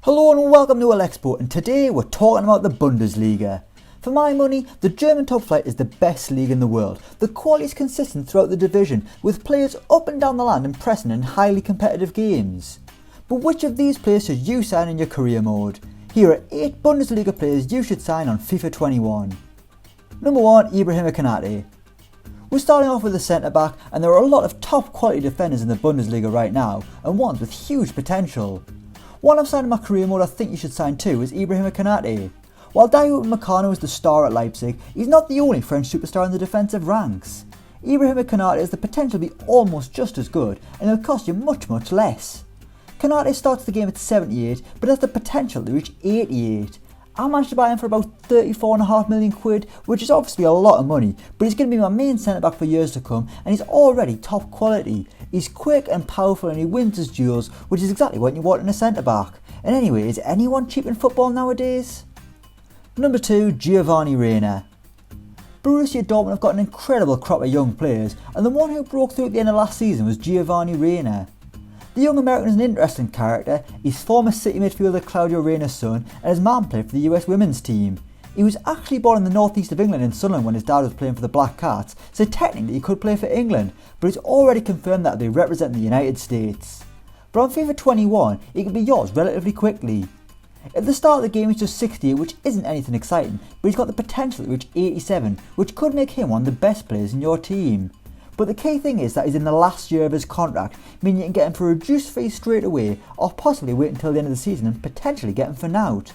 Hello and welcome to Elecspo, and today we're talking about the Bundesliga. For my money, the German top flight is the best league in the world. The quality is consistent throughout the division, with players up and down the land impressing in highly competitive games. But which of these players should you sign in your career mode? Here are 8 Bundesliga players you should sign on FIFA 21. Number 1, Ibrahimovic Kanata. We're starting off with the centre back, and there are a lot of top quality defenders in the Bundesliga right now, and ones with huge potential. One I've signed in my career mode I think you should sign too is Ibrahimovic Kanata. While Giovanni Reyna is the star at Leipzig, he's not the only French superstar in the defensive ranks. Ibrahimovic Kanata has the potential to be almost just as good, and it'll cost you much less. Kanata starts the game at 78, but has the potential to reach 88. I managed to buy him for about 34.5 million quid, which is obviously a lot of money, but he's going to be my main centre back for years to come, and he's already top quality. He's quick and powerful, and he wins his duels, which is exactly what you want in a centre back. And anyway, is anyone cheap in football nowadays? Number 2, Giovanni Reyna. Borussia Dortmund have got an incredible crop of young players, and the one who broke through at the end of last season was Giovanni Reyna. The young American is an interesting character. He's former City midfielder Claudio Reyna's son, and his mum played for the US women's team. He was actually born in the northeast of England in Sunderland when his dad was playing for the Black Cats, so technically he could play for England, but he's already confirmed that he'll be representing the United States. But on FIFA 21, he can be yours relatively quickly. At the start of the game he's just 68, which isn't anything exciting, but he's got the potential to reach 87, which could make him one of the best players in your team. But the key thing is that he's in the last year of his contract, meaning you can get him for a reduced fee straight away, or possibly wait until the end of the season and potentially get him for nout.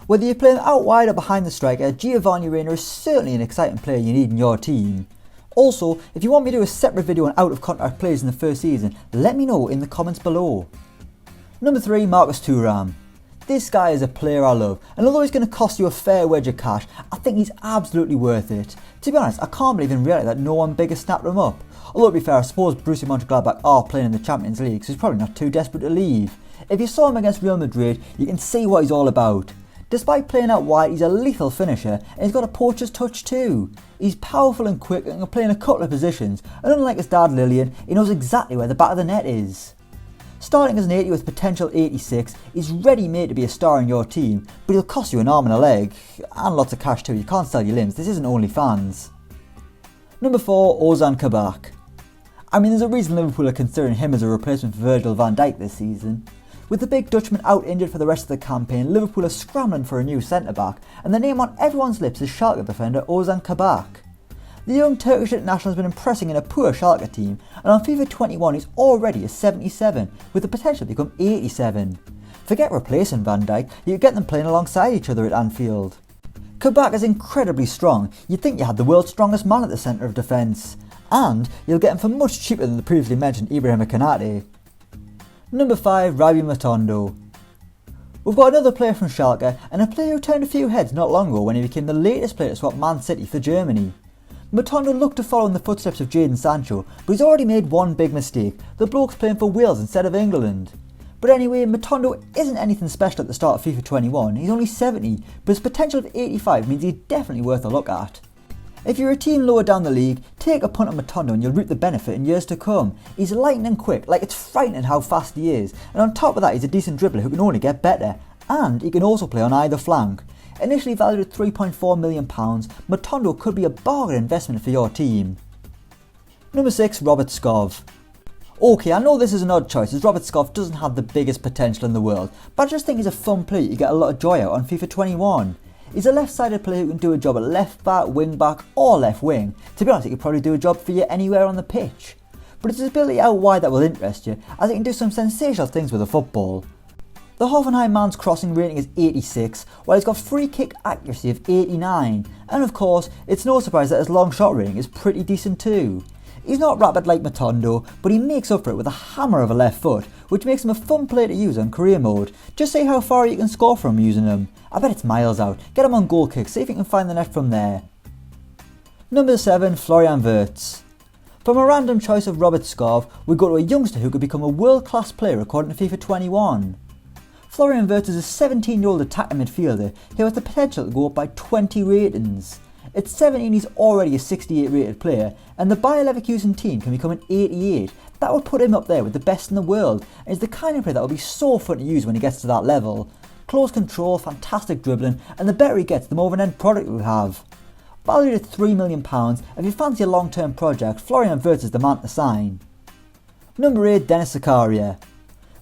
Whether you play him out wide or behind the striker, Giovanni Reyna is certainly an exciting player you need in your team. Also, if you want me to do a separate video on out of contract players in the first season, let me know in the comments below. Number 3, Marcus Thuram. This guy is a player I love, and although he's going to cost you a fair wedge of cash, I think he's absolutely worth it. To be honest, I can't believe in reality that no one bigger snapped him up. Although to be fair, I suppose Borussia Mönchengladbach are playing in the Champions League, so he's probably not too desperate to leave. If you saw him against Real Madrid, you can see what he's all about. Despite playing out wide, he's a lethal finisher, and he's got a poacher's touch too. He's powerful and quick and can play in a couple of positions, and unlike his dad Lilian, he knows exactly where the back of the net is. Starting as an 80 with potential 86, he's ready made to be a star in your team, but he'll cost you an arm and a leg, and lots of cash too. You can't sell your limbs, this isn't OnlyFans. Number 4, Ozan Kabak. I mean, there's a reason Liverpool are considering him as a replacement for Virgil van Dijk this season. With the big Dutchman out injured for the rest of the campaign, Liverpool are scrambling for a new centre-back, and the name on everyone's lips is Schalke defender Ozan Kabak. The young Turkish international has been impressing in a poor Schalke team, and on FIFA 21 he's already a 77, with the potential to become 87. Forget replacing Van Dijk, you could get them playing alongside each other at Anfield. Kabak is incredibly strong. You'd think you had the world's strongest man at the centre of defence, and you'll get him for much cheaper than the previously mentioned Ibrahimovic Kanata. Number 5, Rabbi Matondo. We've got another player from Schalke, and a player who turned a few heads not long ago when he became the latest player to swap Man City for Germany. Matondo looked to follow in the footsteps of Jadon Sancho, but he's already made one big mistake. The bloke's playing for Wales instead of England. But anyway, Matondo isn't anything special at the start of FIFA 21, he's only 70, but his potential of 85 means he's definitely worth a look at. If you're a team lower down the league, take a punt on Matondo and you'll reap the benefit in years to come. He's lightning quick, like it's frightening how fast he is, and on top of that he's a decent dribbler who can only get better, and he can also play on either flank. Initially valued at £3.4 million, Matondo could be a bargain investment for your team. Number 6, Robert Skov. Okay, I know this is an odd choice as Robert Skov doesn't have the biggest potential in the world, but I just think he's a fun player you get a lot of joy out on FIFA 21. He's a left-sided player who can do a job at left back, wing back or left wing. To be honest, he could probably do a job for you anywhere on the pitch. But it's his ability out wide that will interest you, as he can do some sensational things with the football. The Hoffenheim man's crossing rating is 86, while he's got free kick accuracy of 89, and of course, it's no surprise that his long shot rating is pretty decent too. He's not rapid like Matondo, but he makes up for it with a hammer of a left foot, which makes him a fun player to use on career mode. Just see how far you can score from using him. I bet it's miles out. Get him on goal kicks, see if you can find the net from there. Number 7, Florian Invert. From a random choice of Robert Skov, we go to a youngster who could become a world-class player according to FIFA 21. Florian Invert is a 17-year-old attacking midfielder who has the potential to go up by 20 ratings. At 17 he's already a 68 rated player, and the Bayer Leverkusen team can become an 88. That would put him up there with the best in the world, and is the kind of player that will be so fun to use when he gets to that level. close control, fantastic dribbling, and the better he gets, the more of an end product we have. Valued at £3 million, if you fancy a long-term project, Florian Invert is the man to sign. Number 8, Dennis Sicario.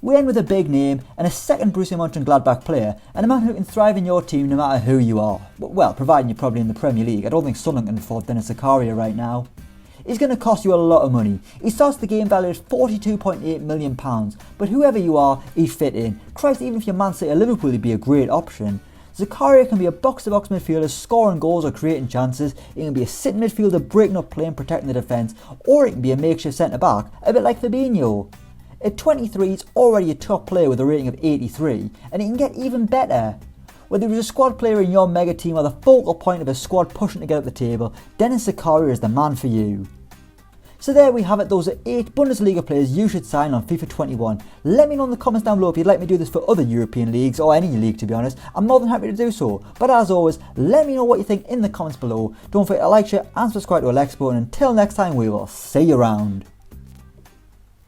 We end with a big name and a second Borussia Mönchengladbach player, and a man who can thrive in your team no matter who you are. Well, providing you're probably in the Premier League. I don't think Sunderland can afford Dennis Sicario right now. He's going to cost you a lot of money. He starts the game valued at £42.8 million, but whoever you are, he'd fit in. Christ, even if you're Man City or Liverpool, he'd be a great option. Sicario can be a box-to-box midfielder scoring goals or creating chances. He can be a sitting midfielder breaking up play and protecting the defence, or he can be a makeshift centre-back, a bit like Fabinho. At 23, he's already a top player with a rating of 83, and he can get even better. Whether he's a squad player in your mega team or the focal point of a squad pushing to get up the table, Dennis Sicario is the man for you. So there we have it, those are 8 Bundesliga players you should sign on FIFA 21. Let me know in the comments down below if you'd like me to do this for other European leagues, or any league to be honest. I'm more than happy to do so. But as always, let me know what you think in the comments below. Don't forget to like, share and subscribe to Elecspo, and until next time we will see you around.